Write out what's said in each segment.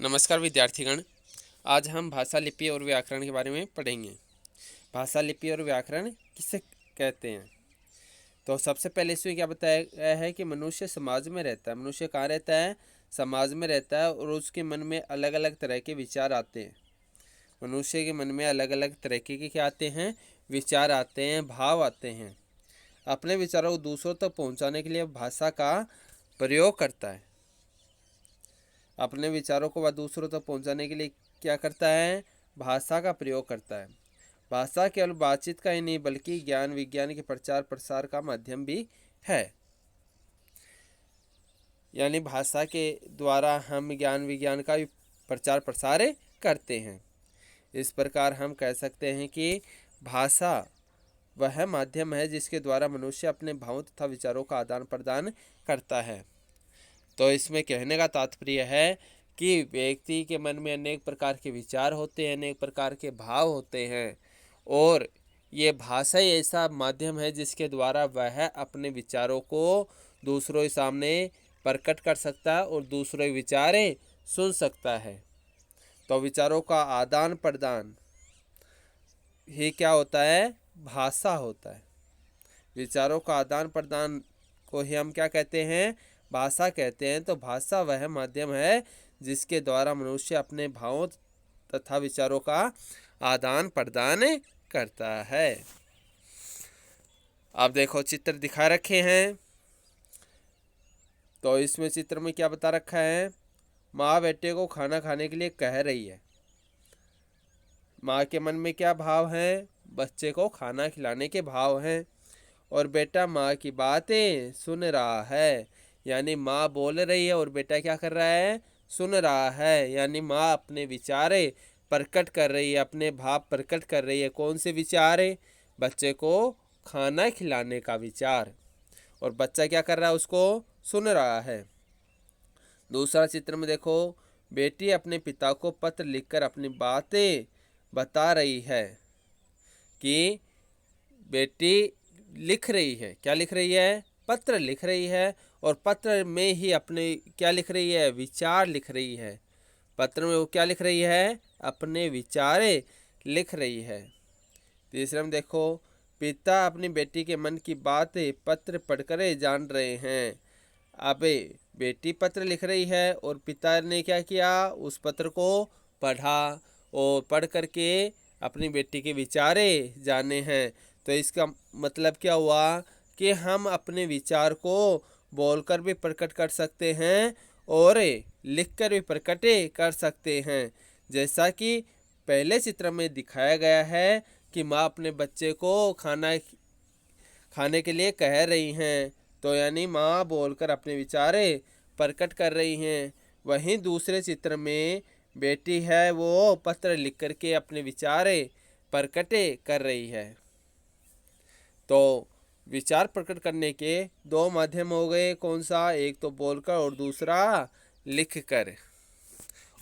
नमस्कार विद्यार्थीगण। आज हम भाषा लिपि और व्याकरण के बारे में पढ़ेंगे। भाषा लिपि और व्याकरण किसे कहते हैं? तो सबसे पहले इसमें क्या बताया गया है कि मनुष्य समाज में रहता है। मनुष्य कहाँ रहता है? समाज में रहता है और उसके मन में अलग अलग तरह के विचार आते हैं। मनुष्य के मन में अलग अलग तरह के क्या आते हैं? विचार आते हैं, भाव आते हैं। अपने विचारों को दूसरों तक पहुँचाने के लिए भाषा का प्रयोग करता है। अपने विचारों को वह दूसरों तक पहुंचाने के लिए क्या करता है? भाषा का प्रयोग करता है। भाषा केवल बातचीत का ही नहीं बल्कि ज्ञान विज्ञान के प्रचार प्रसार का माध्यम भी है। यानी भाषा के द्वारा हम ज्ञान विज्ञान का भी प्रचार प्रसार करते हैं। इस प्रकार हम कह सकते हैं कि भाषा वह माध्यम है जिसके द्वारा मनुष्य अपने भावों तथा विचारों का आदान प्रदान करता है। तो इसमें कहने का तात्पर्य है कि व्यक्ति के मन में अनेक प्रकार के विचार होते हैं, अनेक प्रकार के भाव होते हैं और ये भाषा ही ऐसा माध्यम है जिसके द्वारा वह अपने विचारों को दूसरों के सामने प्रकट कर सकता है और दूसरों के विचारें सुन सकता है। तो विचारों का आदान प्रदान ही क्या होता है? भाषा होता है। विचारों का आदान प्रदान को ही हम क्या कहते हैं? भाषा कहते हैं। तो भाषा वह माध्यम है जिसके द्वारा मनुष्य अपने भावों तथा विचारों का आदान प्रदान करता है। अब देखो चित्र दिखा रखे हैं। तो इसमें चित्र में क्या बता रखा है? माँ बेटे को खाना खाने के लिए कह रही है। माँ के मन में क्या भाव है? बच्चे को खाना खिलाने के भाव हैं। और बेटा माँ की बातें सुन रहा है। यानी माँ बोल रही है और बेटा क्या कर रहा है? सुन रहा है। यानी माँ अपने विचारे प्रकट कर रही है, अपने भाव प्रकट कर रही है। कौन से विचार? बच्चे को खाना खिलाने का विचार। और बच्चा क्या कर रहा है? उसको सुन रहा है। दूसरा चित्र में देखो, बेटी अपने पिता को पत्र लिखकर अपनी बातें बता रही है कि बेटी लिख रही है। क्या लिख रही है? पत्र लिख रही है। और पत्र में ही अपने क्या लिख रही है? विचार लिख रही है। पत्र में वो क्या लिख रही है? अपने विचारे लिख रही है। तीसरे में देखो, पिता अपनी बेटी के मन की बातें पत्र पढ़कर जान रहे हैं। अबे बेटी पत्र लिख रही है और पिता ने क्या किया? उस पत्र को पढ़ा और पढ़ करके अपनी बेटी के विचारे जाने हैं। तो इसका मतलब क्या हुआ कि हम अपने विचार को बोलकर भी प्रकट कर सकते हैं और लिखकर भी प्रकट कर सकते हैं। जैसा कि पहले चित्र में दिखाया गया है कि माँ अपने बच्चे को खाना खाने के लिए कह रही हैं। तो यानी माँ बोलकर अपने विचारे प्रकट कर रही हैं। वहीं दूसरे चित्र में बेटी है वो पत्र लिख करके अपने विचारे प्रकट कर रही है। तो विचार प्रकट करने के दो माध्यम हो गए। कौन सा? एक तो बोलकर और दूसरा लिख कर।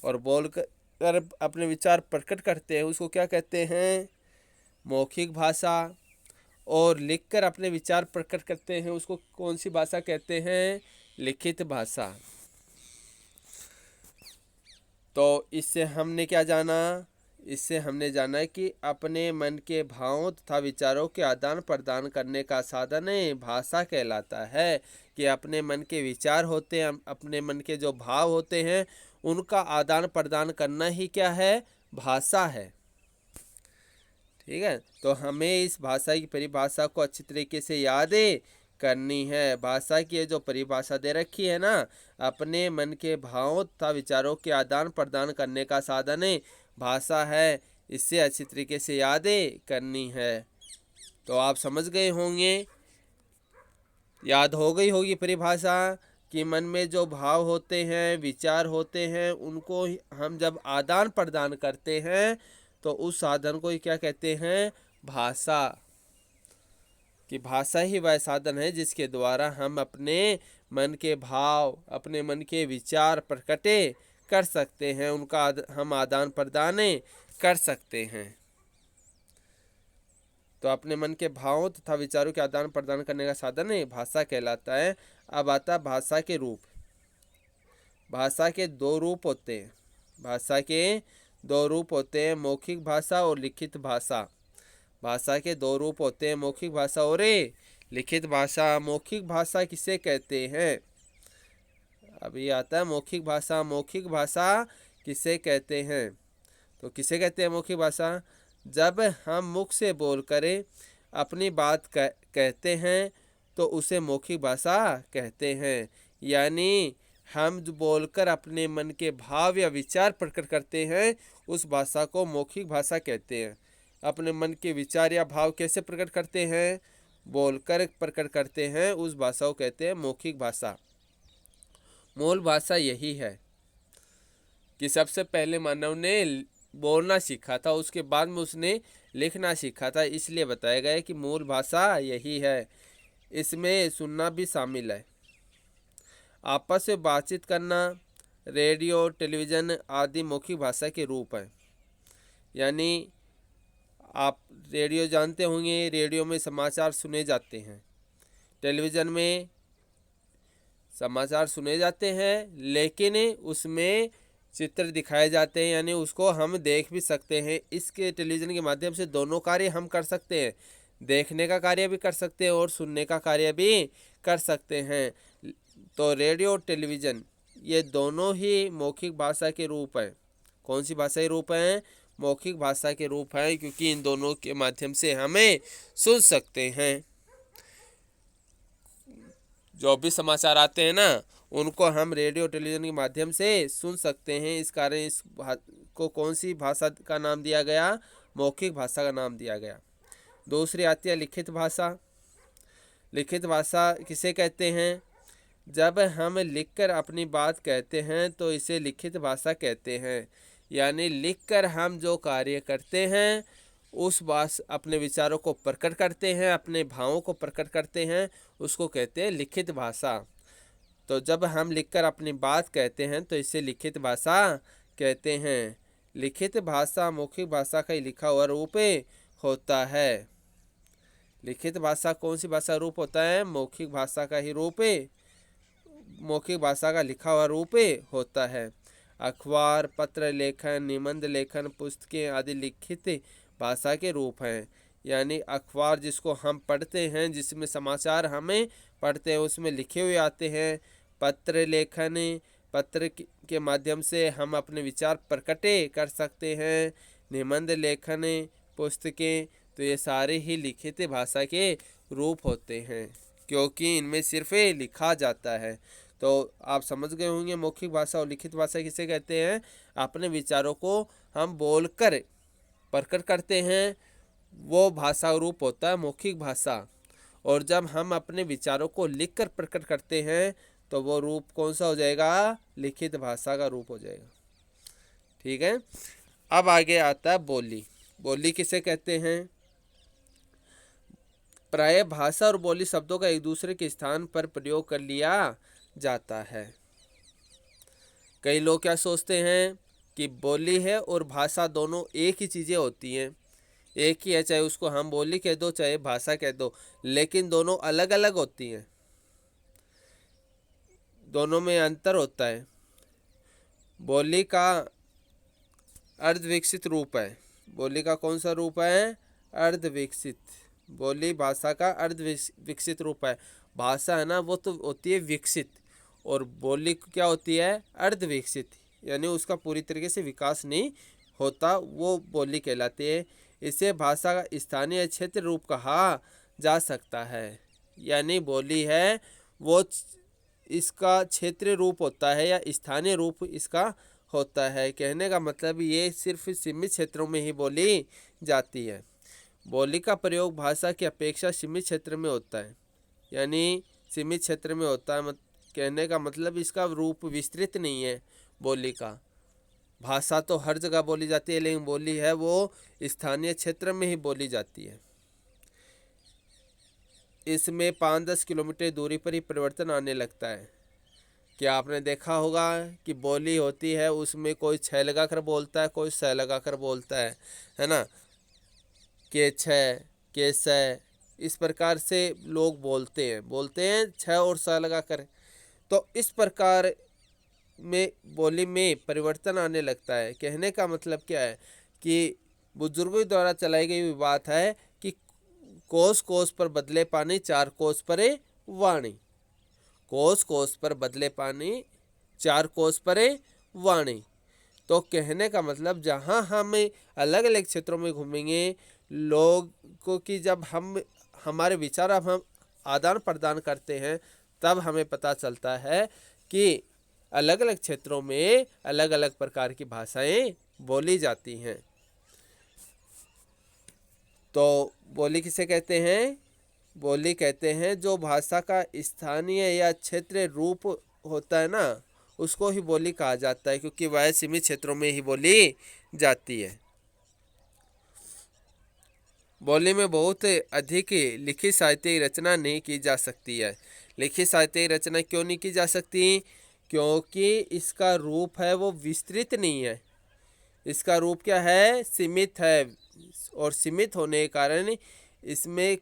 और बोलकर अपने विचार प्रकट करते हैं उसको क्या कहते हैं? मौखिक भाषा। और लिखकर अपने विचार प्रकट करते हैं उसको कौन सी भाषा कहते हैं? लिखित भाषा। तो इससे हमने क्या जाना? इससे हमने जाना है कि अपने मन के भावों तथा विचारों के आदान प्रदान करने का साधन भाषा कहलाता है। कि अपने मन के विचार होते हैं, अपने मन के जो भाव होते हैं उनका आदान प्रदान करना ही क्या है? भाषा है। ठीक है। तो हमें इस भाषा की परिभाषा को अच्छी तरीके से याद करनी है। भाषा की जो परिभाषा दे रखी है ना, अपने मन के भावों तथा विचारों के आदान प्रदान करने का साधन भाषा है। इससे अच्छी तरीके से याद करनी है। तो आप समझ गए होंगे, याद हो गई होगी परिभाषा कि मन में जो भाव होते हैं, विचार होते हैं, उनको हम जब आदान प्रदान करते हैं तो उस साधन को ही क्या कहते हैं? भाषा। कि भाषा ही वह साधन है जिसके द्वारा हम अपने मन के भाव, अपने मन के विचार प्रकटे कर सकते हैं, उनका हम आदान प्रदान कर सकते हैं। तो अपने मन के भावों तथा विचारों के आदान प्रदान करने का साधन भाषा कहलाता है। अब आता भाषा के रूप। भाषा के दो रूप होते हैं। भाषा के दो रूप होते हैं, मौखिक भाषा और लिखित भाषा। भाषा के दो रूप होते हैं, मौखिक भाषा और लिखित भाषा। मौखिक भाषा किसे कहते हैं? अभी आता है मौखिक भाषा। मौखिक भाषा किसे कहते हैं? तो किसे कहते हैं मौखिक भाषा? जब हम मुख से बोल कर अपनी बात कहते हैं तो उसे मौखिक भाषा कहते हैं। यानी हम जो बोलकर अपने मन के भाव या विचार प्रकट करते हैं उस भाषा को मौखिक भाषा कहते हैं। अपने मन के विचार या भाव कैसे प्रकट करते हैं? बोलकर प्रकट करते हैं, उस भाषा को कहते हैं मौखिक भाषा। मूल भाषा यही है कि सबसे पहले मानव ने बोलना सीखा था, उसके बाद में उसने लिखना सीखा था, इसलिए बताया गया है कि मूल भाषा यही है। इसमें सुनना भी शामिल है। आपस में बातचीत करना, रेडियो, टेलीविज़न आदि मौखिक भाषा के रूप हैं। यानी आप रेडियो जानते होंगे, रेडियो में समाचार सुने जाते हैं, टेलीविज़न में समाचार सुने जाते हैं, लेकिन उसमें चित्र दिखाए जाते हैं, यानी उसको हम देख भी सकते हैं। इसके टेलीविज़न के माध्यम से दोनों कार्य हम कर सकते हैं, देखने का कार्य भी कर सकते हैं और सुनने का कार्य भी कर सकते हैं। तो रेडियो और टेलीविज़न ये दोनों ही मौखिक भाषा के रूप हैं। कौन सी भाषा के रूप हैं? मौखिक भाषा के रूप हैं, क्योंकि इन दोनों के माध्यम से हमें सुन सकते हैं। जो भी समाचार आते हैं ना, उनको हम रेडियो टेलीविज़न के माध्यम से सुन सकते हैं। इस कारण इस को कौन सी भाषा का नाम दिया गया? मौखिक भाषा का नाम दिया गया। दूसरी आती है लिखित भाषा। लिखित भाषा किसे कहते हैं? जब हम लिखकर अपनी बात कहते हैं तो इसे लिखित भाषा कहते हैं। यानी लिखकर हम जो कार्य करते हैं उस बात अपने विचारों को प्रकट करते हैं, अपने भावों को प्रकट करते हैं, उसको कहते हैं लिखित भाषा। तो जब हम लिखकर अपनी बात कहते हैं तो इसे लिखित भाषा कहते हैं। लिखित भाषा मौखिक भाषा का ही लिखा हुआ रूप होता है। लिखित भाषा कौन सी भाषा रूप होता है? मौखिक भाषा का ही रूप मौखिक भाषा का लिखा हुआ रूप होता है। अखबार, पत्र लेखन, निबंध लेखन, पुस्तकें आदि लिखित भाषा के रूप हैं। यानी अखबार जिसको हम पढ़ते हैं, जिसमें समाचार हमें पढ़ते हैं उसमें लिखे हुए आते हैं। पत्र लेखन, पत्र के माध्यम से हम अपने विचार प्रकट कर सकते हैं। निबंध लेखन, पुस्तकें, तो ये सारे ही लिखित भाषा के रूप होते हैं, क्योंकि इनमें सिर्फ लिखा जाता है। तो आप समझ गए होंगे मौखिक भाषा और लिखित भाषा किसे कहते हैं? अपने विचारों को हम बोलकर प्रकट करते हैं, वो भाषा रूप होता है मौखिक भाषा। और जब हम अपने विचारों को लिखकर प्रकट करते हैं तो वो रूप कौन सा हो जाएगा? लिखित भाषा का रूप हो जाएगा। ठीक है। अब आगे आता है बोली। बोली किसे कहते हैं? प्राय भाषा और बोली शब्दों का एक दूसरे के स्थान पर प्रयोग कर लिया जाता है। कई लोग क्या सोचते हैं कि बोली है और भाषा दोनों एक ही चीज़ें होती हैं, एक ही है, चाहे उसको हम बोली कह दो चाहे भाषा कह दो, लेकिन दोनों अलग अलग होती हैं, दोनों में अंतर होता है। बोली का अर्धविकसित रूप है। बोली का कौन सा रूप है? अर्धविकसित। बोली भाषा का अर्धविकसित रूप है। भाषा है ना, वो तो होती है विकसित, और बोली क्या होती है? अर्धविकसित, यानी उसका पूरी तरीके से विकास नहीं होता, वो बोली कहलाती है। इसे भाषा का स्थानीय क्षेत्र रूप कहा जा सकता है। यानी बोली है वो इसका क्षेत्रीय रूप होता है या स्थानीय रूप इसका होता है। कहने का मतलब ये सिर्फ सीमित क्षेत्रों में ही बोली जाती है। बोली का प्रयोग भाषा की अपेक्षा सीमित क्षेत्र में होता है, यानी सीमित क्षेत्र में होता है। कहने का मतलब इसका रूप विस्तृत नहीं है बोली का। भाषा तो हर जगह बोली जाती है, लेकिन बोली है वो स्थानीय क्षेत्र में ही बोली जाती है। इसमें 5-10 किलोमीटर दूरी पर ही परिवर्तन आने लगता है। क्या आपने देखा होगा कि बोली होती है उसमें कोई छ लगा कर बोलता है, कोई स लगा कर बोलता है ना, के छ के स, इस प्रकार से लोग बोलते हैं छ और स लगा कर। तो इस प्रकार बोली में परिवर्तन आने लगता है। कहने का मतलब क्या है कि बुजुर्गों द्वारा चलाई गई बात है कि कोस कोस पर बदले पानी, चार कोस परे वाणी। कोस कोस पर बदले पानी, चार कोस परे वाणी। तो कहने का मतलब जहाँ हम अलग अलग क्षेत्रों में घूमेंगे, लोगों की जब हम हमारे विचार अब हम आदान प्रदान करते हैं, तब हमें पता चलता है कि अलग अलग क्षेत्रों में अलग अलग प्रकार की भाषाएं बोली जाती हैं। तो बोली किसे कहते हैं? बोली कहते हैं जो भाषा का स्थानीय या क्षेत्रीय रूप होता है ना, उसको ही बोली कहा जाता है, क्योंकि वह सीमित क्षेत्रों में ही बोली जाती है। बोली में बहुत अधिक लिखित साहित्य रचना नहीं की जा सकती है। लिखित साहित्य रचना क्यों नहीं की जा सकती? क्योंकि इसका रूप है वो विस्तृत नहीं है। इसका रूप क्या है? सीमित है, और सीमित होने के कारण इसमें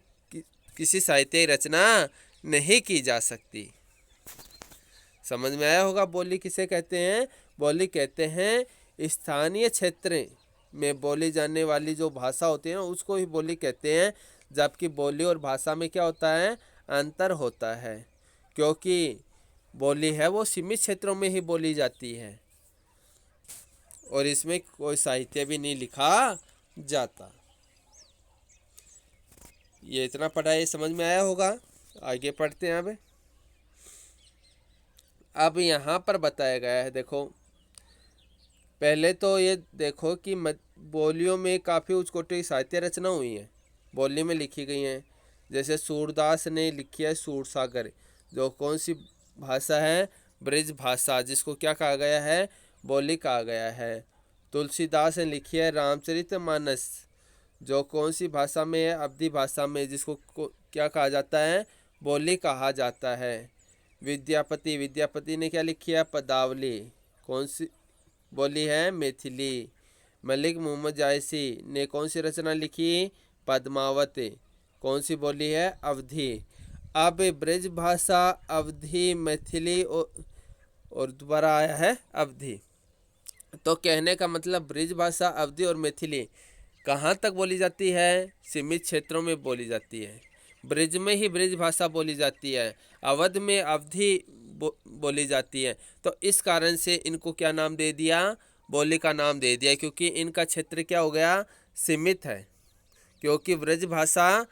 किसी साहित्य रचना नहीं की जा सकती। समझ में आया होगा बोली किसे कहते हैं? बोली कहते हैं स्थानीय क्षेत्र में बोली जाने वाली जो भाषा होती है ना, उसको ही बोली कहते हैं। जबकि बोली और भाषा में क्या होता है? अंतर होता है, क्योंकि बोली है वो सीमित क्षेत्रों में ही बोली जाती है और इसमें कोई साहित्य भी नहीं लिखा जाता। ये इतना पढ़ा, ये समझ में आया होगा। आगे पढ़ते हैं। अब यहाँ पर बताया गया है, देखो पहले तो ये देखो कि बोलियों में काफ़ी उच्चकोटि साहित्य रचना हुई है, बोली में लिखी गई हैं। जैसे सूरदास ने लिखी है सूरसागर, जो कौन सी भाषा है? ब्रज भाषा, जिसको क्या कहा गया है? बोली कहा गया है। तुलसीदास ने लिखी है रामचरितमानस, जो कौन सी भाषा में है? अवधी भाषा में, जिसको क्या कहा जाता है? बोली कहा जाता है। विद्यापति ने क्या लिखी है? पदावली, कौन सी बोली है? मैथिली। मलिक मोहम्मद जायसी ने कौन सी रचना लिखी? पद्मावत, कौन सी बोली है? अवधी। अब ब्रज भाषा, अवधी, मैथिली और दोबारा आया है अवधी। तो कहने का मतलब ब्रज भाषा, अवधी और मैथिली कहाँ तक बोली जाती है? सीमित क्षेत्रों में बोली जाती है। ब्रज में ही ब्रज भाषा बोली जाती है, अवध में अवधी बोली जाती है। तो इस कारण से इनको क्या नाम दे दिया? बोली का नाम दे दिया, क्योंकि इनका क्षेत्र क्या हो गया? सीमित है। क्योंकि ब्रज भाषा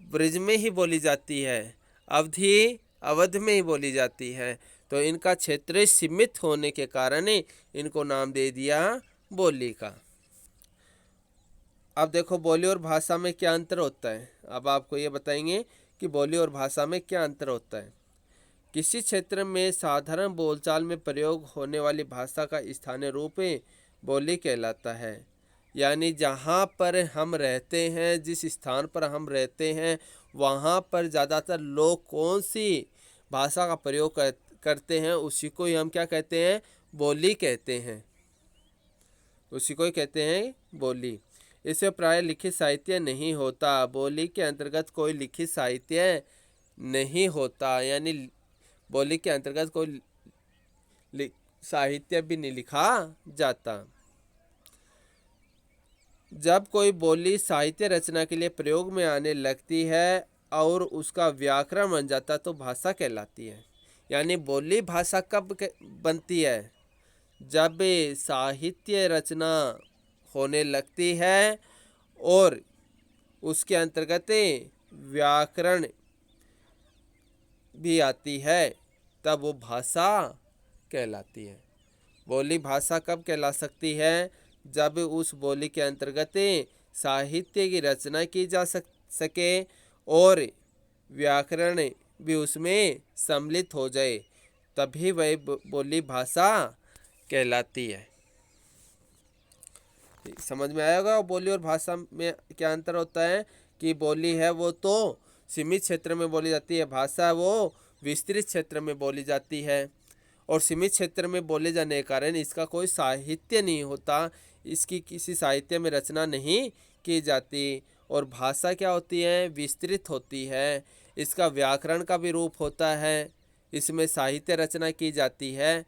ब्रज में ही बोली जाती है, अवधी अवध में ही बोली जाती है, तो इनका क्षेत्र सीमित होने के कारण इनको नाम दे दिया बोली का। अब देखो बोली और भाषा में क्या अंतर होता है। अब आपको ये बताएंगे कि बोली और भाषा में क्या अंतर होता है। किसी क्षेत्र में साधारण बोलचाल में प्रयोग होने वाली भाषा का स्थानीय रूप बोली कहलाता है। यानी जहाँ पर हम रहते हैं, जिस स्थान पर हम रहते हैं, वहाँ पर ज़्यादातर लोग कौन सी भाषा का प्रयोग करते हैं, उसी को ही हम क्या कहते हैं? बोली कहते हैं। उसी को ही कहते हैं बोली। इसे प्राय लिखित साहित्य नहीं होता। बोली के अंतर्गत कोई लिखित साहित्य नहीं होता, यानी बोली के अंतर्गत कोई साहित्य भी नहीं लिखा जाता। जब कोई बोली साहित्य रचना के लिए प्रयोग में आने लगती है और उसका व्याकरण बन जाता तो भाषा कहलाती है। यानी बोली भाषा कब बनती है? जब साहित्य रचना होने लगती है और उसके अंतर्गत व्याकरण भी आती है, तब वो भाषा कहलाती है। बोली भाषा कब कहला सकती है? जब उस बोली के अंतर्गत साहित्य की रचना की जा सके और व्याकरण भी उसमें सम्मिलित हो जाए, तभी वह बोली भाषा कहलाती है। समझ में आएगा बोली और भाषा में क्या अंतर होता है? कि बोली है वो तो सीमित क्षेत्र में बोली जाती है, भाषा वो विस्तृत क्षेत्र में बोली जाती है। और सीमित क्षेत्र में बोले जाने के कारण इसका कोई साहित्य नहीं होता, इसकी किसी साहित्य में रचना नहीं की जाती। और भाषा क्या होती है? विस्तृत होती है, इसका व्याकरण का भी रूप होता है, इसमें साहित्य रचना की जाती है।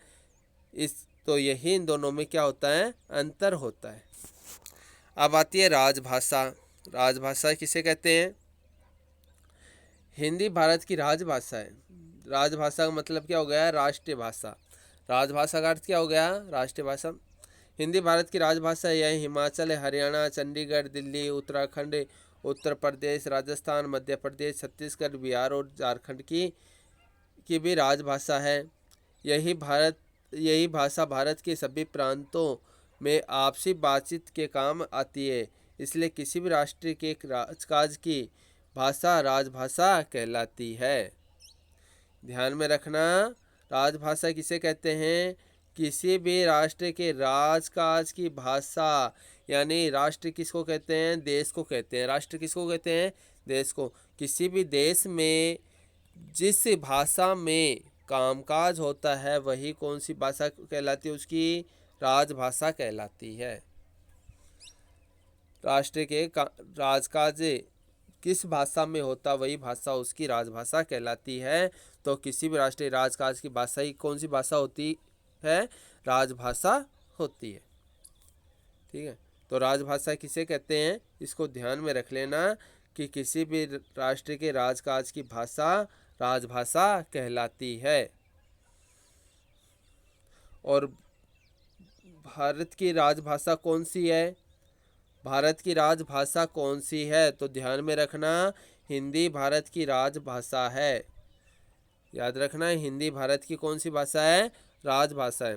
तो यही इन दोनों में क्या होता है, अंतर होता है। अब आती है राजभाषा। राजभाषा किसे कहते हैं? हिंदी भारत की राजभाषा है। राजभाषा का मतलब क्या हो गया? राष्ट्रीय भाषा। राजभाषा का अर्थ क्या हो गया? राष्ट्रीय भाषा। हिंदी भारत की राजभाषा है। यह हिमाचल, हरियाणा, चंडीगढ़, दिल्ली, उत्तराखंड, उत्तर प्रदेश, राजस्थान, मध्य प्रदेश, छत्तीसगढ़, बिहार और झारखंड की भी राजभाषा है। यही भाषा भारत के सभी प्रांतों में आपसी बातचीत के काम आती है। इसलिए किसी भी राष्ट्र के राजकाज की भाषा राजभाषा कहलाती है। ध्यान में रखना, राजभाषा किसे कहते हैं? किसी भी राष्ट्र के राजकाज की भाषा, यानी राष्ट्र किसको कहते हैं? देश को कहते हैं। राष्ट्र किसको कहते हैं? देश को। किसी भी देश में जिस भाषा में कामकाज होता है वही कौन सी भाषा कहलाती है? उसकी राजभाषा कहलाती है। राष्ट्र के राजकाज किस भाषा में होता वही भाषा उसकी राजभाषा कहलाती है। तो किसी भी राष्ट्रीय राजकाज की भाषा ही कौन सी भाषा होती है? राजभाषा होती है। ठीक है, तो राजभाषा किसे कहते हैं? इसको ध्यान में रख लेना कि किसी भी राष्ट्र के राजकाज की भाषा राजभाषा कहलाती है। और भारत की राजभाषा कौन सी है? भारत की राजभाषा कौन सी है? तो ध्यान में रखना, हिंदी भारत की राजभाषा है। याद रखना, हिंदी भारत की कौन सी भाषा है? राजभाषा है।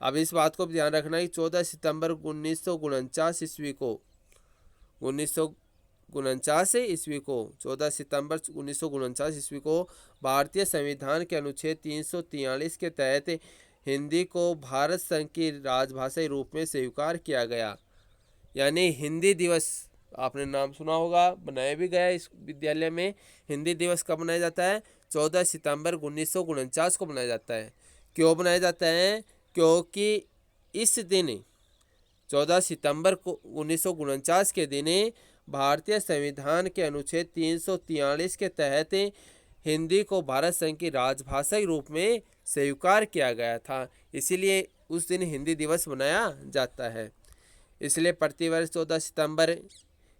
अब इस बात को ध्यान रखना कि 14 सितंबर 1949 ईस्वी को 1949 ईस्वी को 14 सितंबर 1949 ईस्वी को भारतीय संविधान के अनुच्छेद 343 के तहत हिंदी को भारत संघ की राजभाषा के रूप में स्वीकार किया गया। यानी हिंदी दिवस आपने नाम सुना होगा, बनाया भी गया इस विद्यालय में। हिंदी दिवस कब मनाया जाता है? 14 सितंबर 1949 को मनाया जाता है। क्यों बनाया जाता है? क्योंकि इस दिन 14 सितंबर को 1949 के दिन भारतीय संविधान के अनुच्छेद 343 के तहत हिंदी को भारत संघ की राजभाषा के रूप में स्वीकार किया गया था। इसीलिए उस दिन हिंदी दिवस मनाया जाता है। इसलिए प्रतिवर्ष 14 सितंबर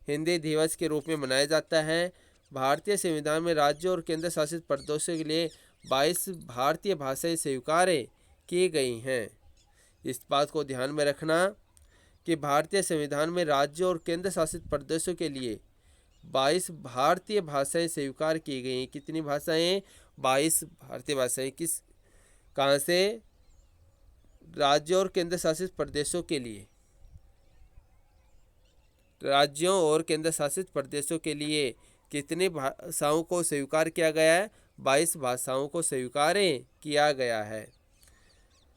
हिंदी दिवस के रूप में मनाया जाता है। भारतीय संविधान में राज्यों और केंद्र शासित प्रदेशों के लिए 22 भारतीय भाषाएं स्वीकार की गई हैं। इस बात को ध्यान में रखना कि भारतीय संविधान में राज्यों और केंद्र शासित प्रदेशों के लिए 22 भारतीय भाषाएं स्वीकार की गई हैं। कितनी भाषाएं? 22 भारतीय भाषाएं। कहाँ से? राज्यों और केंद्र शासित प्रदेशों के लिए। राज्यों और केंद्र शासित प्रदेशों के लिए कितनी भाषाओं को स्वीकार किया गया है? 22 भाषाओं को स्वीकार किया गया है।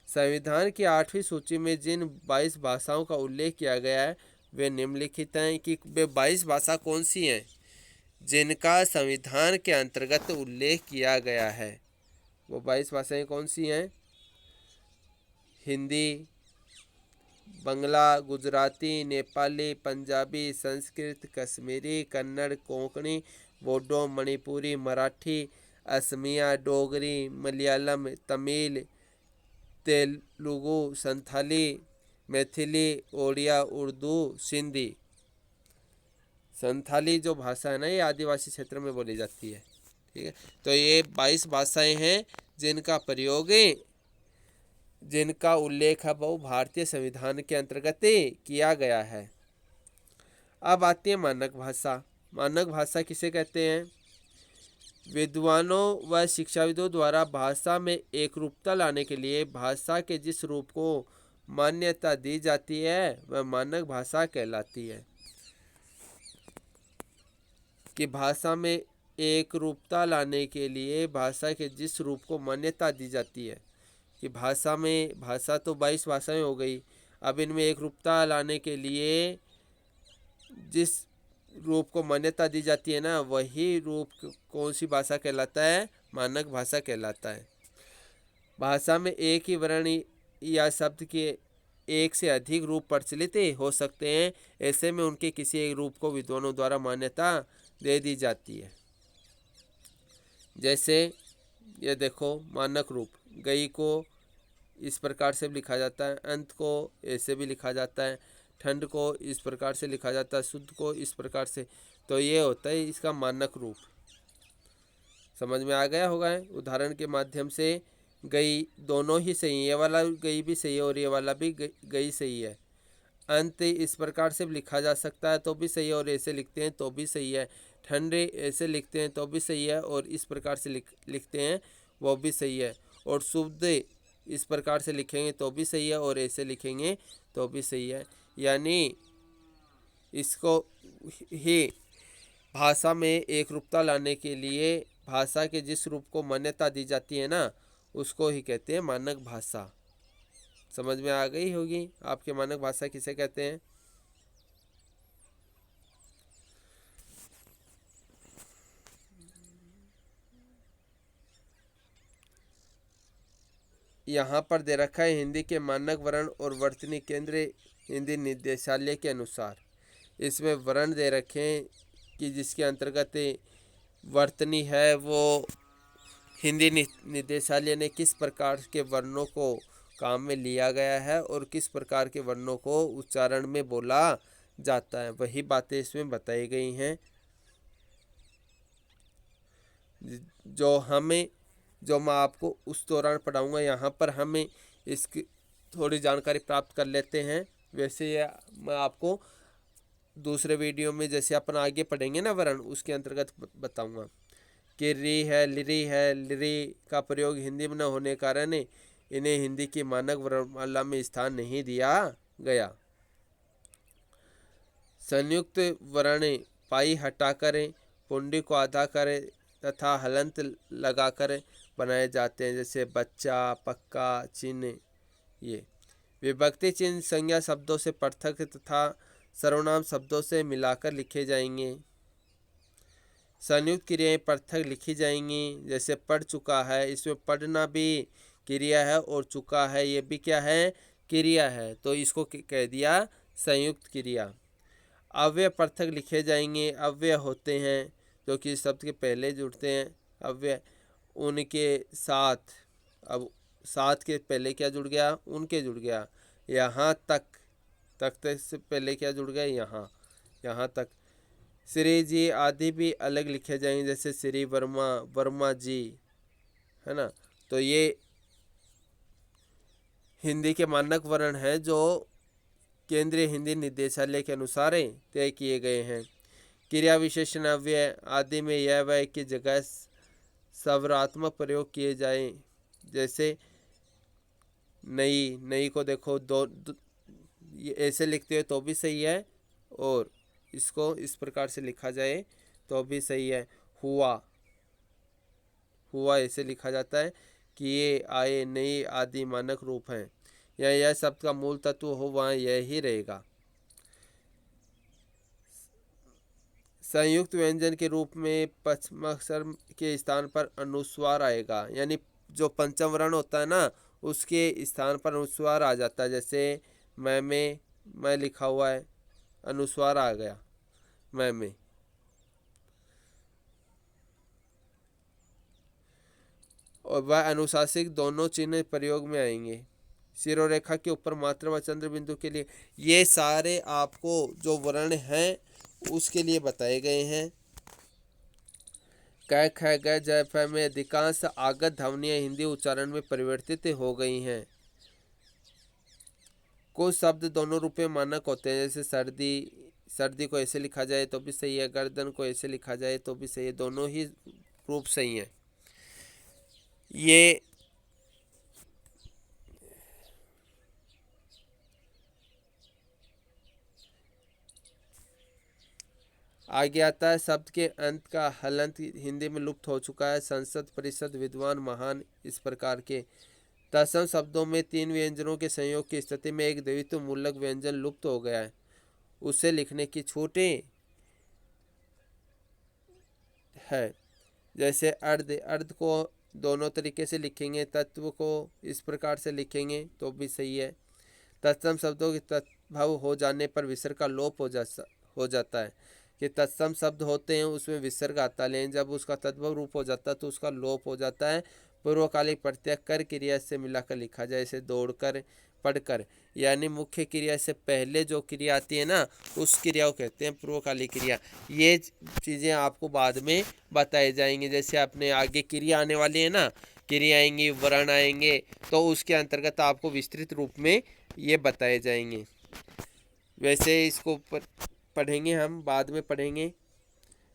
संविधान की 8वीं सूची में जिन 22 भाषाओं का उल्लेख किया गया है वे निम्नलिखित हैं। कि वे 22 भाषा कौन सी हैं जिनका संविधान के अंतर्गत उल्लेख किया गया है? वो 22 भाषाएं कौन सी हैं? हिंदी, बंगला, गुजराती, नेपाली, पंजाबी, संस्कृत, कश्मीरी, कन्नड़, कोंकणी, बोडो, मणिपुरी, मराठी, असमिया, डोगरी, मलयालम, तमिल, तेलुगु, संथाली, मैथिली, ओडिया, उर्दू, सिंधी। संथाली जो भाषा है ना, ये आदिवासी क्षेत्र में बोली जाती है। ठीक है, तो ये 22 भाषाएं हैं जिनका प्रयोग, जिनका उल्लेख है वो भारतीय संविधान के अंतर्गत किया गया है। अब आती है मानक भाषा। मानक भाषा किसे कहते हैं? विद्वानों व शिक्षाविदों द्वारा भाषा में एकरूपता लाने के लिए भाषा के जिस रूप को मान्यता दी जाती है वह मानक भाषा कहलाती है। कि भाषा में एकरूपता लाने के लिए भाषा के जिस रूप को मान्यता दी जाती है, कि भाषा तो 22 भाषाएं हो गई। अब इनमें एकरूपता लाने के लिए जिस रूप को मान्यता दी जाती है ना, वही रूप कौन सी भाषा कहलाता है? मानक भाषा कहलाता है। भाषा में एक ही वर्ण या शब्द के एक से अधिक रूप प्रचलित हो सकते हैं। ऐसे में उनके किसी एक रूप को विद्वानों द्वारा मान्यता दे दी जाती है। जैसे ये देखो, मानक रूप गई को इस प्रकार से भी लिखा जाता है, अंत को ऐसे भी लिखा जाता है, ठंड को इस प्रकार से लिखा जाता है, शुद्ध को इस प्रकार से। तो ये होता है इसका मानक रूप। समझ में आ गया होगा। उदाहरण के माध्यम से गई दोनों ही सही है, ये वाला गई भी सही है और ये वाला भी गई सही है। अंत इस प्रकार से भी लिखा जा सकता है तो भी सही है, और ऐसे लिखते हैं तो भी सही है। ठंडे ऐसे लिखते हैं तो भी सही है, और इस प्रकार से लिखते हैं वो भी सही है। और शुद्ध इस प्रकार से लिखेंगे तो भी सही है, और ऐसे लिखेंगे तो भी सही है। यानी इसको ही भाषा में एक रूपता लाने के लिए भाषा के जिस रूप को मान्यता दी जाती है ना, उसको ही कहते हैं मानक भाषा। समझ में आ गई होगी आपके मानक भाषा किसे कहते हैं। यहाँ पर दे रखा है हिंदी के मानक वर्ण और वर्तनी केंद्र हिंदी निदेशालय के अनुसार। इसमें वर्ण दे रखे हैं कि जिसके अंतर्गत वर्तनी है वो हिंदी निदेशालय ने किस प्रकार के वर्णों को काम में लिया गया है और किस प्रकार के वर्णों को उच्चारण में बोला जाता है, वही बातें इसमें बताई गई हैं। जो मैं आपको उस दौरान पढ़ाऊंगा, यहाँ पर हमें इसकी थोड़ी जानकारी प्राप्त कर लेते हैं। वैसे ये मैं आपको दूसरे वीडियो में जैसे अपन आगे पढ़ेंगे ना वर्ण, उसके अंतर्गत बताऊंगा कि री है, लिरी का प्रयोग हिंदी में न होने के कारण इन्हें हिंदी की मानक वर्णमाला में स्थान नहीं दिया गया। संयुक्त वर्ण पाई हटाकर पुंडी को आधा करें तथा हलंत लगाकर बनाए जाते हैं, जैसे बच्चा, पक्का, चिन्ह। ये विभक्ति चिन्ह संज्ञा शब्दों से पृथक तथा सर्वनाम शब्दों से मिलाकर लिखे जाएंगे। संयुक्त क्रियाएं पृथक लिखी जाएंगी, जैसे पढ़ चुका है, इसमें पढ़ना भी क्रिया है और चुका है ये भी क्या है, क्रिया है, तो इसको कह दिया संयुक्त क्रिया। अव्यय पृथक लिखे जाएंगे। अव्यय होते हैं जो कि शब्द के पहले जुड़ते हैं। अव्यय उनके साथ, अब साथ के पहले क्या जुड़ गया, उनके जुड़ गया। यहाँ तक से पहले क्या जुड़ गया, यहाँ तक। श्री जी आदि भी अलग लिखे जाएंगे, जैसे श्री वर्मा, वर्मा जी, है ना। तो ये हिंदी के मानक वर्ण हैं जो केंद्रीय हिंदी निदेशालय के अनुसार तय किए गए हैं। क्रिया विशेषण अव्यय आदि में यह वह की जगह सवरात्मक प्रयोग किए जाएं, जैसे नई को देखो दो ये ऐसे लिखते हो तो भी सही है, और इसको इस प्रकार से लिखा जाए तो भी सही है। हुआ ऐसे लिखा जाता है कि ये आए, नई आदि मानक रूप हैं। यह शब्द का मूल तत्व हो वहाँ यह ही रहेगा। संयुक्त व्यंजन के रूप में पंचमाक्षर के स्थान पर अनुस्वार आएगा, यानी जो पंचम वर्ण होता है ना, उसके स्थान पर अनुस्वार आ जाता है। जैसे मैं लिखा हुआ है, अनुस्वार आ गया में। और वह अनुशासिक दोनों चिन्ह प्रयोग में आएंगे। शिरोरेखा के ऊपर मात्रा व चंद्र बिंदु के लिए ये सारे आपको जो वर्ण हैं उसके लिए बताए गए हैं। क ख ग ज फ में अधिकांश आगत ध्वनियाँ हिंदी उच्चारण में परिवर्तित हो गई हैं। कुछ शब्द दोनों रूप में मानक होते हैं, जैसे सर्दी को ऐसे लिखा जाए तो भी सही है, गर्दन को ऐसे लिखा जाए तो भी सही है, दोनों ही रूप सही हैं। ये आगे आता है शब्द के अंत का हलंत हिंदी में लुप्त हो चुका है। संसद, परिषद, विद्वान, महान, इस प्रकार के तत्सम शब्दों में तीन व्यंजनों के संयोग की स्थिति में एक द्वित्व मूलक व्यंजन लुप्त हो गया है, उसे लिखने की छूट है। जैसे अर्ध को दोनों तरीके से लिखेंगे, तत्व को इस प्रकार से लिखेंगे तो भी सही है। तत्सम शब्दों के तद्भव हो जाने पर विसर्ग का लोप हो जाता है। कि तत्सम शब्द होते हैं उसमें विसर्ग आता है, लेकिन जब उसका तद्भव रूप हो जाता है तो उसका लोप हो जाता है। पूर्वकालिक प्रत्यय कर क्रिया से मिलाकर लिखा जाए, जैसे दौड़कर, पढ़कर। यानी मुख्य क्रिया से पहले जो क्रिया आती है ना, उस क्रिया को कहते हैं पूर्वकालिक क्रिया। ये चीज़ें आपको बाद में बताई जाएंगी। जैसे अपने आगे क्रिया आने वाली है ना, क्रिया आएंगी, वर्ण आएंगे, तो उसके अंतर्गत आपको विस्तृत रूप में ये बताए जाएंगे। वैसे इसको पढ़ेंगे हम, बाद में पढ़ेंगे,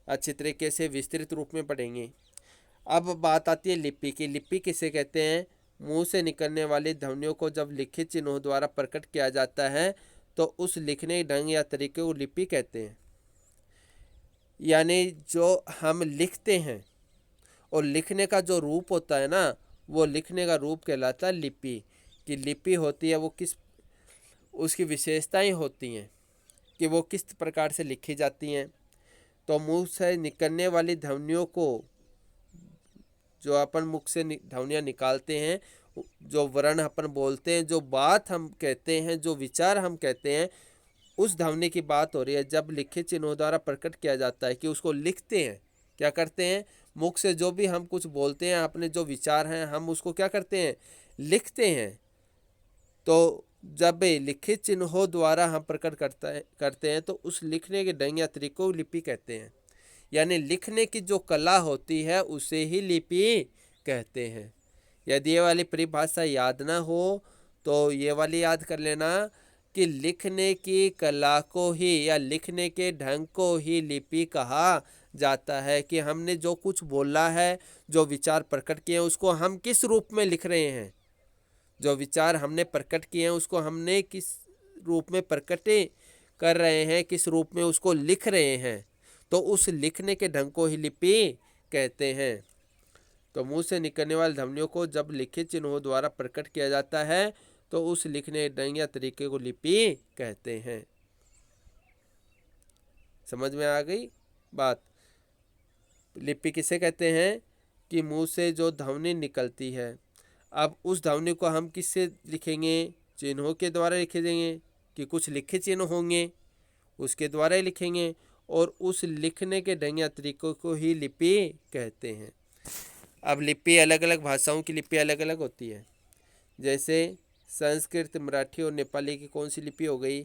अच्छी तरीके से विस्तृत रूप में पढ़ेंगे। अब बात आती है लिपि की। लिपि किसे कहते हैं? मुंह से निकलने वाली ध्वनियों को जब लिखित चिन्हों द्वारा प्रकट किया जाता है तो उस लिखने ढंग या तरीके को लिपि कहते हैं। यानी जो हम लिखते हैं और लिखने का जो रूप होता है ना, वो लिखने का रूप कहलाता है लिपि। कि लिपि होती है वो किस, उसकी विशेषताएं होती हैं कि वो किस प्रकार से लिखी जाती हैं। तो मुंह से निकलने वाली ध्वनियों को, जो अपन मुख से ध्वनियाँ निकालते हैं, जो वर्ण अपन बोलते हैं, जो बात हम कहते हैं, जो विचार हम कहते हैं, उस ध्वनि की बात हो रही है। जब लिखित चिन्हों द्वारा प्रकट किया जाता है कि उसको लिखते हैं, क्या करते हैं, मुख से जो भी हम कुछ बोलते हैं, अपने जो विचार हैं, हम उसको क्या करते हैं, लिखते हैं। तो जब लिखित चिन्हों द्वारा हम प्रकट करते हैं तो उस लिखने के ढंग या तरीकों को लिपि कहते हैं। यानी लिखने की जो कला होती है उसे ही लिपि कहते हैं। यदि ये वाली परिभाषा याद ना हो तो ये वाली याद कर लेना कि लिखने की कला को ही या लिखने के ढंग को ही लिपि कहा जाता है। कि हमने जो कुछ बोला है, जो विचार प्रकट किए हैं, उसको हम किस रूप में लिख रहे हैं। जो विचार हमने प्रकट किए हैं उसको हमने किस रूप में प्रकट कर रहे हैं, किस रूप में उसको लिख रहे हैं, तो उस लिखने के ढंग को ही लिपि कहते हैं। तो मुंह से निकलने वाली ध्वनियों को जब लिखित चिन्हों द्वारा प्रकट किया जाता है तो उस लिखने ढंग या तरीके को लिपि कहते हैं। समझ में आ गई बात? लिपि किसे कहते हैं? कि मुंह से जो ध्वनि निकलती है, अब उस ध्वनि को हम किससे लिखेंगे? चिन्हों के द्वारा लिखे देंगे कि कुछ लिखित चिन्ह होंगे, उसके द्वारा ही लिखेंगे। और उस लिखने के ढंग या तरीकों को ही लिपि कहते हैं। अब लिपि अलग अलग भाषाओं की लिपि अलग अलग होती है। जैसे संस्कृत, मराठी और नेपाली की कौन सी लिपि हो गई?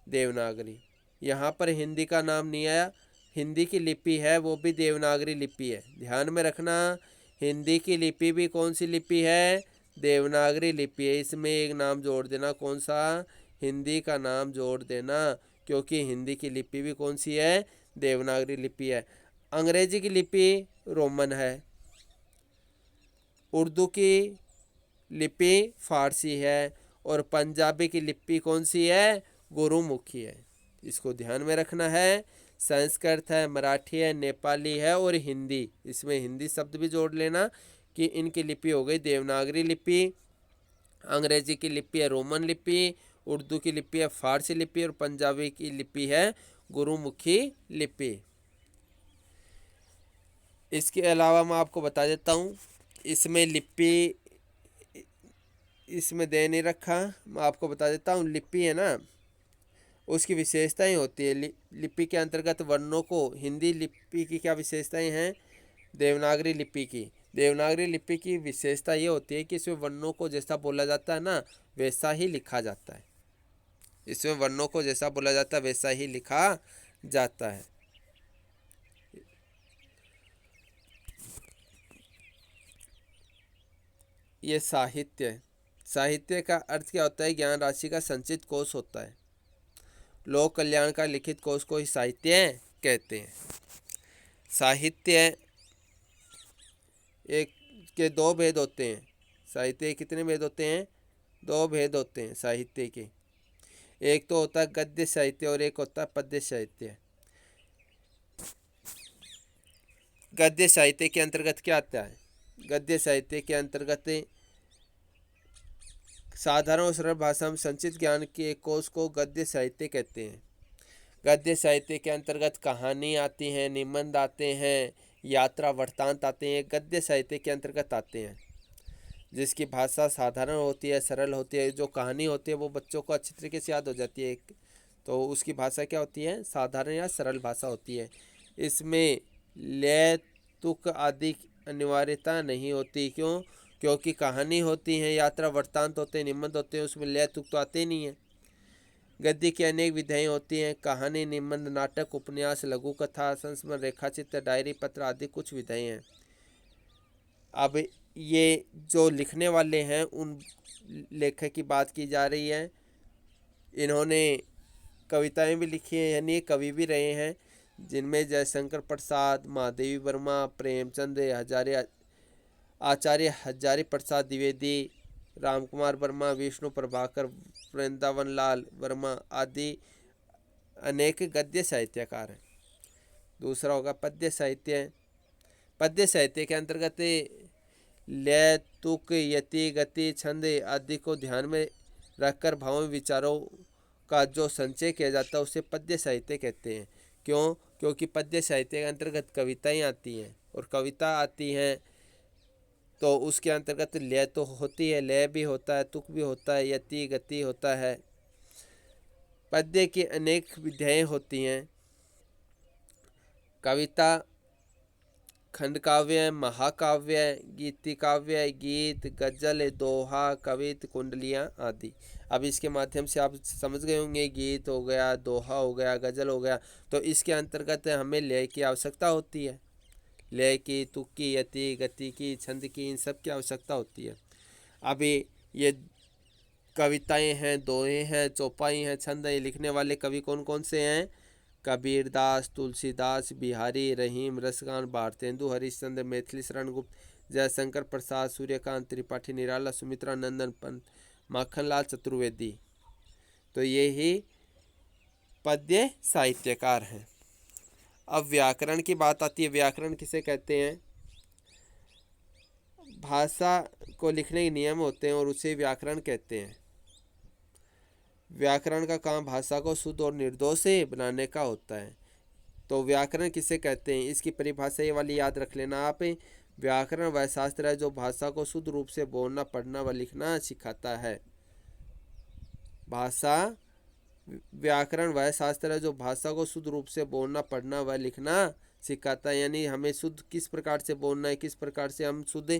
देवनागरी। यहाँ पर हिंदी का नाम नहीं आया, हिंदी की लिपि है वो भी देवनागरी लिपि है। ध्यान में रखना, हिंदी की लिपि भी कौन सी लिपि है? देवनागरी लिपि है। इसमें एक नाम जोड़ देना, कौन सा? हिंदी का नाम जोड़ देना, क्योंकि हिंदी की लिपि भी कौन सी है? देवनागरी लिपि है। अंग्रेजी की लिपि रोमन है, उर्दू की लिपि फारसी है, और पंजाबी की लिपि कौन सी है? गुरुमुखी है। इसको ध्यान में रखना है। संस्कृत है, मराठी है, नेपाली है और हिंदी, इसमें हिंदी शब्द भी जोड़ लेना कि इनकी लिपि हो गई देवनागरी लिपि। अंग्रेजी की लिपि है रोमन लिपि, उर्दू की लिपि है फारसी लिपि, और पंजाबी की लिपि है गुरुमुखी लिपि। इसके अलावा मैं आपको बता देता हूँ, इसमें लिपि इसमें दे नहीं रखा, मैं आपको बता देता हूँ। लिपि है ना, उसकी विशेषताएं होती है। लिपि के अंतर्गत वर्णों को, हिंदी लिपि की क्या विशेषताएं हैं? देवनागरी लिपि की विशेषता ये होती है कि इसमें वर्णों को जैसा बोला जाता है ना, वैसा ही लिखा जाता है। इसमें वर्णों को जैसा बोला जाता है वैसा ही लिखा जाता है। ये साहित्य है। साहित्य का अर्थ क्या होता है? ज्ञान राशि का संचित कोश होता है। लोक कल्याण का लिखित कोश को ही साहित्य कहते हैं। साहित्य एक के दो भेद होते हैं। साहित्य के कितने भेद होते हैं? दो भेद होते हैं साहित्य के। एक तो होता है गद्य साहित्य और एक होता है पद्य साहित्य। गद्य साहित्य के अंतर्गत क्या आता है? गद्य साहित्य के अंतर्गत साधारण और सरल भाषा में संचित ज्ञान के एक कोश को गद्य साहित्य कहते हैं। गद्य साहित्य के अंतर्गत कहानी आती हैं, निबंध आते हैं, यात्रा वृत्तांत आते हैं, गद्य साहित्य के अंतर्गत आते हैं। जिसकी भाषा साधारण होती है, सरल होती है। जो कहानी होती है वो बच्चों को अच्छी तरीके से याद हो जाती है, तो उसकी भाषा क्या होती है? साधारण या सरल भाषा होती है। इसमें लय, तुक आदि अनिवार्यता नहीं होती। क्यों? क्योंकि कहानी होती है, यात्रा वृत्तांत होते हैं, निबंध होते हैं, उसमें लय तुक तो आते नहीं है। गद्य की अनेक विधाएं होती हैं, कहानी, निबंध, नाटक, उपन्यास, लघु कथा, संस्मरण, रेखाचित्र, डायरी, पत्र आदि कुछ विधाएं हैं। अब ये जो लिखने वाले हैं उन लेखक की बात की जा रही है। इन्होंने कविताएं भी लिखी हैं, यानी कवि भी रहे हैं, जिनमें जयशंकर प्रसाद, महादेवी वर्मा, प्रेमचंद आचार्य हजारी प्रसाद द्विवेदी, रामकुमार वर्मा, विष्णु प्रभाकर, वृंदावन लाल वर्मा आदि अनेक गद्य साहित्यकार हैं। दूसरा होगा पद्य साहित्य। पद्य साहित्य के अंतर्गत लय, तुक, यति, गति, छंद आदि को ध्यान में रखकर भावों विचारों का जो संचय किया जाता है उसे पद्य साहित्य कहते हैं। क्यों? क्योंकि पद्य साहित्य के अंतर्गत कविताएं आती हैं, और कविता आती हैं तो उसके अंतर्गत लय तो होती है, लय भी होता है, तुक भी होता है, यति, गति होता है। पद्य की अनेक विधाएं होती हैं। कविता, खंड काव्य, महाकाव्य, गीति काव्य, गीत, गजल, दोहा, कवित, कुंडलियाँ आदि। अब इसके माध्यम से आप समझ गए होंगे, गीत हो गया, दोहा हो गया, गजल हो गया, तो इसके अंतर्गत हमें लय की आवश्यकता होती है। लय की, तुक की, यति, गति की, छंद की, इन सब की आवश्यकता होती है। अभी ये कविताएं हैं, दोहे हैं, चौपाई हैं, छंद है, लिखने वाले कवि कौन कौन से हैं? कबीरदास, तुलसीदास, बिहारी, रहीम, रसगान, भारतेंदु हरिश्चंद्र, मैथिली शरण गुप्त, जयशंकर प्रसाद, सूर्यकांत त्रिपाठी, निराला, सुमित्रा नंदन पंत, माखनलाल चतुर्वेदी। तो ये ही पद्य साहित्यकार हैं। अब व्याकरण की बात आती है। व्याकरण किसे कहते हैं? भाषा को लिखने के नियम होते हैं और उसे व्याकरण कहते हैं। व्याकरण का काम भाषा को शुद्ध और निर्दोष बनाने का होता है। तो व्याकरण किसे कहते हैं, इसकी परिभाषा ये वाली याद रख लेना आप। व्याकरण वह शास्त्र है जो भाषा को शुद्ध रूप से बोलना, पढ़ना व लिखना सिखाता है। व्याकरण वह शास्त्र है जो भाषा को शुद्ध रूप से बोलना, पढ़ना व लिखना सिखाता है। यानी हमें शुद्ध किस प्रकार से बोलना है, किस प्रकार से हम शुद्ध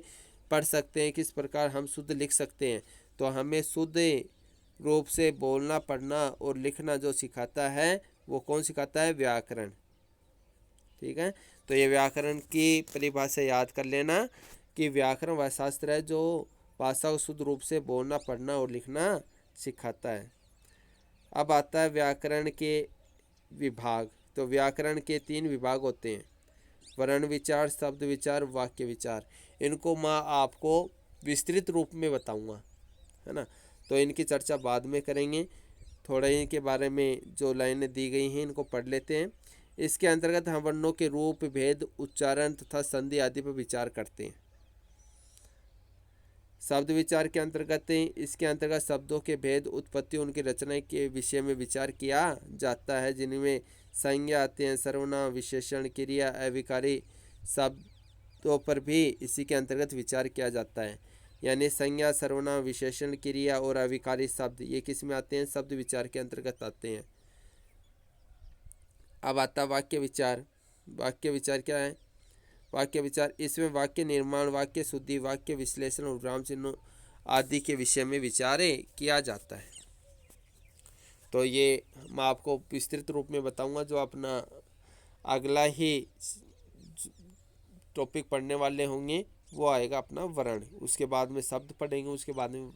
पढ़ सकते हैं, किस प्रकार हम शुद्ध लिख सकते हैं। तो हमें शुद्ध रूप से बोलना, पढ़ना और लिखना जो सिखाता है वो कौन सिखाता है? व्याकरण। ठीक है, तो ये व्याकरण की परिभाषा याद कर लेना कि व्याकरण वह शास्त्र है जो भाषा को शुद्ध रूप से बोलना, पढ़ना और लिखना सिखाता है। अब आता है व्याकरण के विभाग। तो व्याकरण के 3 विभाग होते हैं: वर्ण विचार, शब्द विचार, वाक्य विचार। इनको मैं आपको विस्तृत रूप में बताऊंगा, है ना। तो इनकी चर्चा बाद में करेंगे। थोड़ा इनके बारे में जो लाइनें दी गई हैं इनको पढ़ लेते हैं। इसके अंतर्गत हम वर्णों के रूप, भेद, उच्चारण तथा संधि आदि पर विचार करते हैं। शब्द विचार के अंतर्गत इसके अंतर्गत शब्दों के भेद, उत्पत्ति, उनकी रचना के विषय में विचार किया जाता है, जिनमें संज्ञा आते हैं, सर्वनाम, विशेषण, क्रिया, अविकारी शब्दों पर भी इसी के अंतर्गत विचार किया जाता है। यानी संज्ञा, सर्वनाम, विशेषण, क्रिया और अविकारी शब्द ये किस में आते हैं? शब्द विचार के अंतर्गत आते हैं। अब आता वाक्य विचार। वाक्य विचार क्या है? वाक्य विचार, इसमें वाक्य निर्माण, वाक्य शुद्धि, वाक्य विश्लेषण और विराम चिन्हों आदि के विषय में विचार किया जाता है। तो ये मैं आपको विस्तृत रूप में बताऊंगा। जो अपना अगला ही टॉपिक पढ़ने वाले होंगे वो आएगा अपना वर्ण। उसके बाद में शब्द पढ़ेंगे, उसके बाद में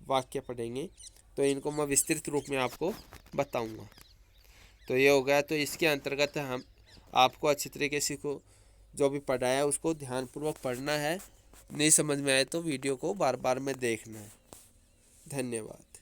वाक्य पढ़ेंगे। तो इनको मैं विस्तृत रूप में आपको बताऊंगा। तो ये हो गया। तो इसके अंतर्गत हम आपको अच्छी तरीके से को जो भी पढ़ाया उसको ध्यानपूर्वक पढ़ना है। नहीं समझ में आए तो वीडियो को बार बार में देखना है। धन्यवाद।